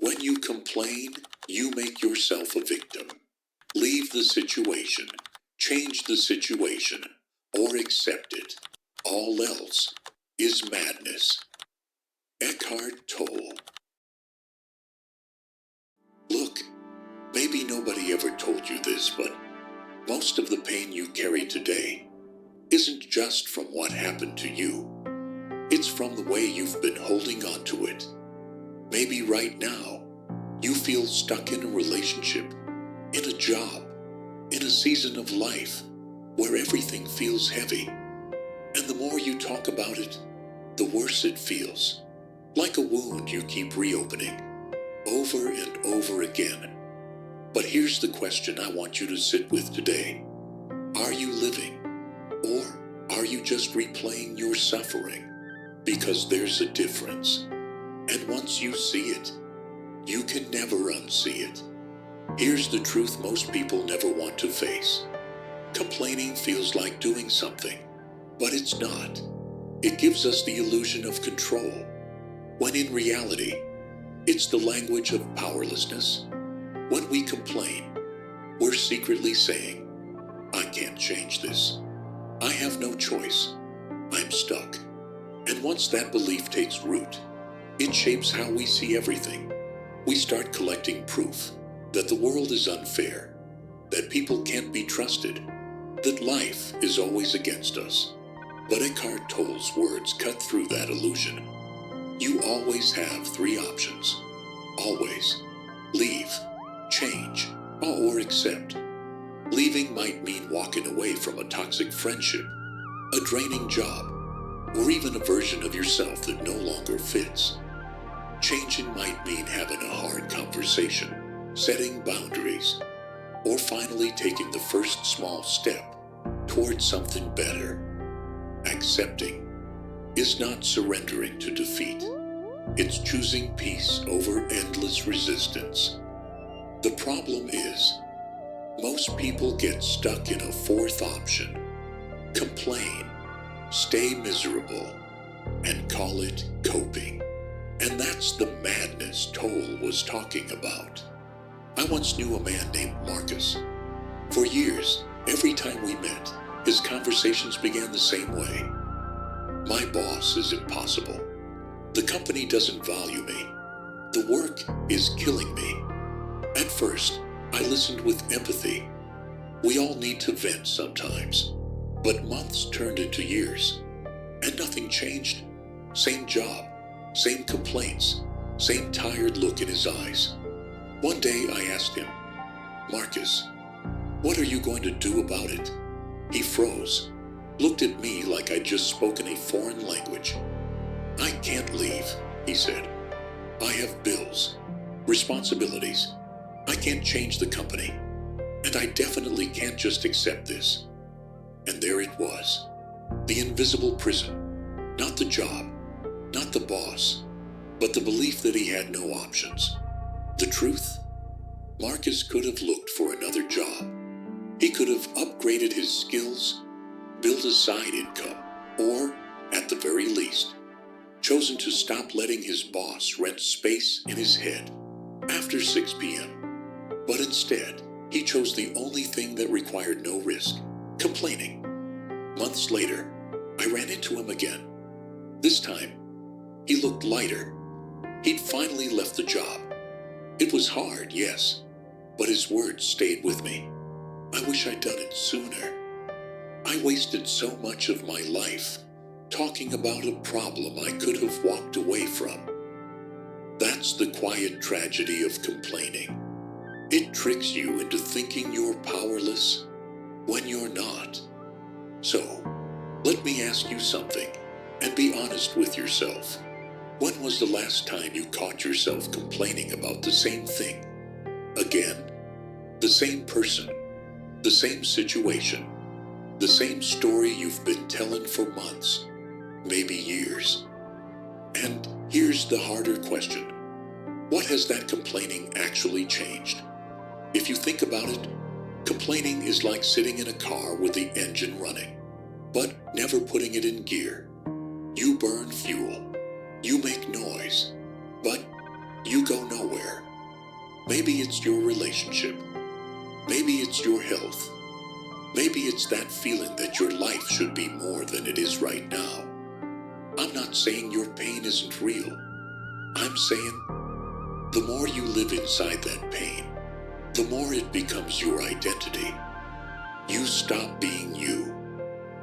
When you complain, you make yourself a victim. Leave the situation, change the situation, or accept it. All else is madness. Eckhart Tolle. Look, maybe nobody ever told you this, but most of the pain you carry today isn't just from what happened to you. It's from the way you've been holding on to it. Maybe right now, you feel stuck in a relationship, in a job, in a season of life where everything feels heavy. And the more you talk about it, the worse it feels. Like a wound you keep reopening, over and over again. But here's the question I want you to sit with today. Are you living? Or are you just replaying your suffering? Because there's a difference. And once you see it, you can never unsee it. Here's the truth most people never want to face. Complaining feels like doing something, but it's not. It gives us the illusion of control, when in reality, it's the language of powerlessness. When we complain, we're secretly saying, I can't change this. I have no choice. I'm stuck. And once that belief takes root, it shapes how we see everything. We start collecting proof that the world is unfair, that people can't be trusted, that life is always against us. But Eckhart Tolle's words cut through that illusion. You always have three options. Always. Leave, change, or accept. Leaving might mean walking away from a toxic friendship, a draining job, or even a version of yourself that no longer fits. Changing might mean having a hard conversation, setting boundaries, or finally taking the first small step towards something better. Accepting is not surrendering to defeat. It's choosing peace over endless resistance. The problem is, most people get stuck in a fourth option. Complain, stay miserable, and call it coping. And that's the madness Tolle was talking about. I once knew a man named Marcus. For years, every time we met, his conversations began the same way. My boss is impossible. The company doesn't value me. The work is killing me. At first, I listened with empathy. We all need to vent sometimes. But months turned into years, and nothing changed. Same job, same complaints, same tired look in his eyes. One day I asked him, Marcus, what are you going to do about it? He froze, looked at me like I'd just spoken a foreign language. I can't leave, he said. I have bills, responsibilities. I can't change the company, and I definitely can't just accept this. And there it was, the invisible prison, not the job, not the boss, but the belief that he had no options. The truth? Marcus could have looked for another job. He could have upgraded his skills, built a side income, or, at the very least, chosen to stop letting his boss rent space in his head after 6 p.m. But instead, he chose the only thing that required no risk, complaining. Months later, I ran into him again. This time, he looked lighter. He'd finally left the job. It was hard, yes, but his words stayed with me. I wish I'd done it sooner. I wasted so much of my life talking about a problem I could have walked away from. That's the quiet tragedy of complaining. It tricks you into thinking you're powerless when you're not. So, let me ask you something, and be honest with yourself. When was the last time you caught yourself complaining about the same thing? Again? The same person? The same situation? The same story you've been telling for months, maybe years? And here's the harder question. What has that complaining actually changed? If you think about it, complaining is like sitting in a car with the engine running, but never putting it in gear. You burn fuel, you make noise, but you you go nowhere. Maybe it's your relationship. Maybe it's your health. Maybe it's that feeling that your life should be more than it is right now. I'm not saying your pain isn't real. I'm saying the more you live inside that pain, the more it becomes your identity. You stop being you,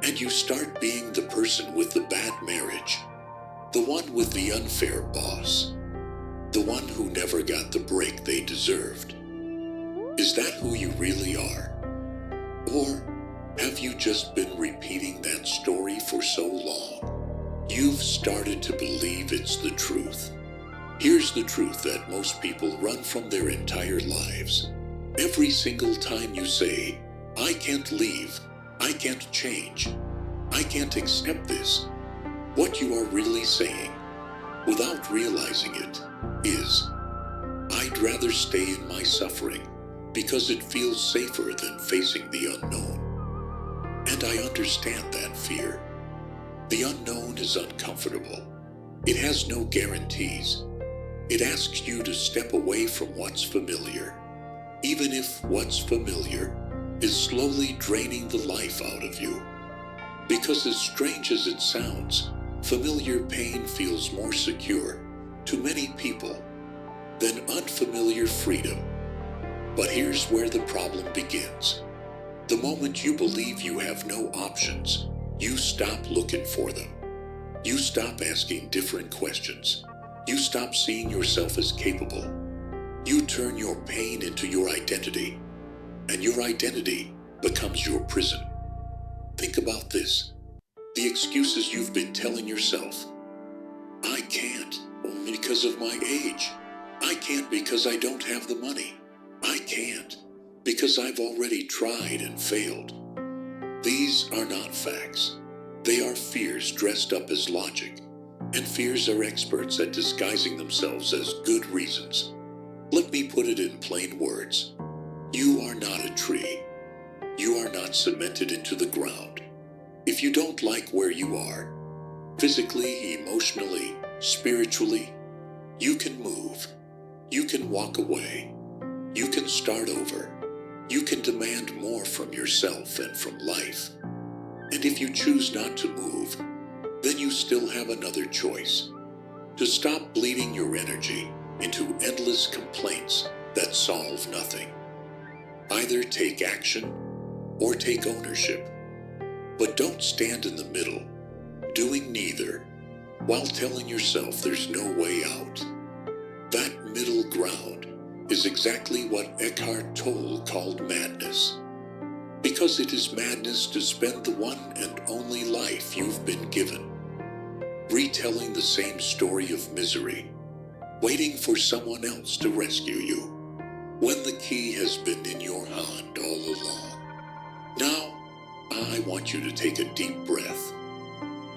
and you start being the person with the bad marriage, the one with the unfair boss, the one who never got the break they deserved. Is that who you really are? Or have you just been repeating that story for so long? You've started to believe it's the truth. Here's the truth that most people run from their entire lives. Every single time you say, I can't leave, I can't change, I can't accept this, what you are really saying, without realizing it, is, I'd rather stay in my suffering because it feels safer than facing the unknown. And I understand that fear. The unknown is uncomfortable. It has no guarantees. It asks you to step away from what's familiar, even if what's familiar is slowly draining the life out of you. Because as strange as it sounds, familiar pain feels more secure to many people than unfamiliar freedom. But here's where the problem begins. The moment you believe you have no options, you stop looking for them. You stop asking different questions. You stop seeing yourself as capable. You turn your pain into your identity, and your identity becomes your prison. Think about this. The excuses you've been telling yourself. I can't because of my age. I can't because I don't have the money. I can't because I've already tried and failed. These are not facts. They are fears dressed up as logic, and fears are experts at disguising themselves as good reasons. Let me put it in plain words. You are not a tree. You are not cemented into the ground. If you don't like where you are, physically, emotionally, spiritually, you can move. You can walk away. You can start over. You can demand more from yourself and from life. And if you choose not to move, then you still have another choice. To stop bleeding your energy into endless complaints that solve nothing. Either take action or take ownership. But don't stand in the middle, doing neither, while telling yourself there's no way out. That middle ground is exactly what Eckhart Tolle called madness. Because it is madness to spend the one and only life you've been given, retelling the same story of misery, waiting for someone else to rescue you, when the key has been in your hand all along. Now, I want you to take a deep breath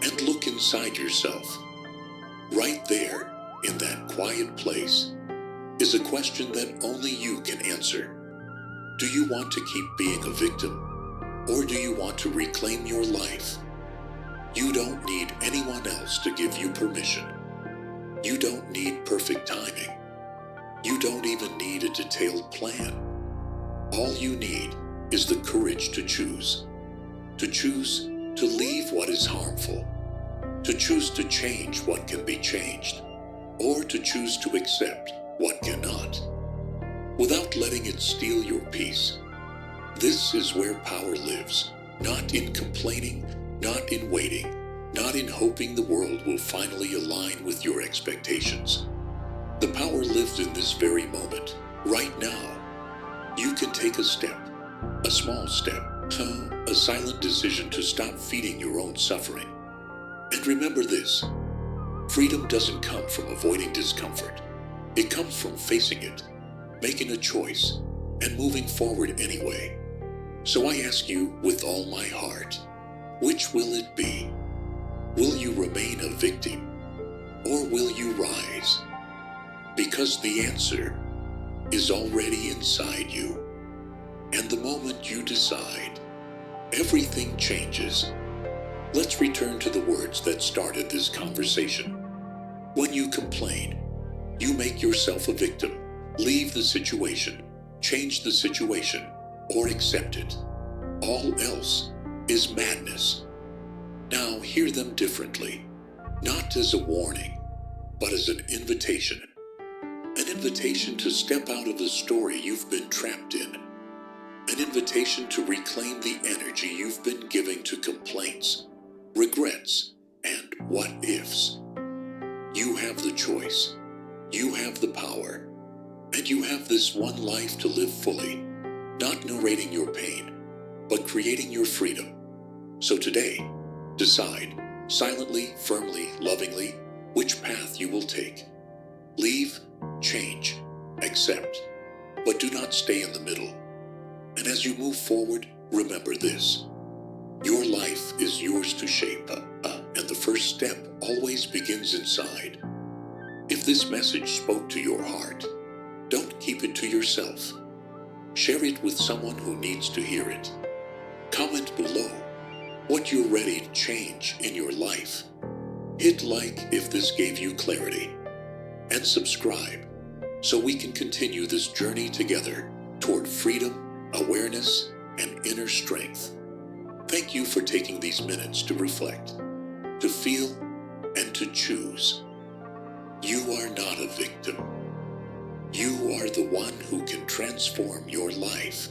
and look inside yourself. Right there, in that quiet place, is a question that only you can answer. Do you want to keep being a victim, or do you want to reclaim your life? You don't need anyone else to give you permission. You don't need perfect timing. You don't even need a detailed plan. All you need is the courage to choose. To choose to leave what is harmful. To choose to change what can be changed. Or to choose to accept what cannot, without letting it steal your peace. This is where power lives, not in complaining, not in waiting, not in hoping the world will finally align with your expectations. The power lives in this very moment, right now. You can take a step, a small step, a silent decision to stop feeding your own suffering. And remember this, freedom doesn't come from avoiding discomfort. It comes from facing it, making a choice, and moving forward anyway. So I ask you with all my heart, which will it be? Will you remain a victim, or will you rise? Because the answer is already inside you. And the moment you decide, everything changes. Let's return to the words that started this conversation. When you complain, You make yourself a victim. Leave the situation, change the situation, or accept it. All else is madness. Now hear them differently, not as a warning, but as an invitation. An invitation to step out of the story you've been trapped in. An invitation to reclaim the energy you've been giving to complaints, regrets, and what-ifs. You have the choice. You have the power. And you have this one life to live fully, not narrating your pain, but creating your freedom. So today, decide, silently, firmly, lovingly, which path you will take. Leave, change, accept, but do not stay in the middle. And as you move forward, remember this. Your life is yours to shape, and the first step always begins inside. If this message spoke to your heart, don't keep it to yourself. Share it with someone who needs to hear it. Comment below what you're ready to change in your life. Hit like if this gave you clarity. And subscribe so we can continue this journey together toward freedom, awareness, and inner strength. Thank you for taking these minutes to reflect, to feel, and to choose. You are not a victim. You are the one who can transform your life.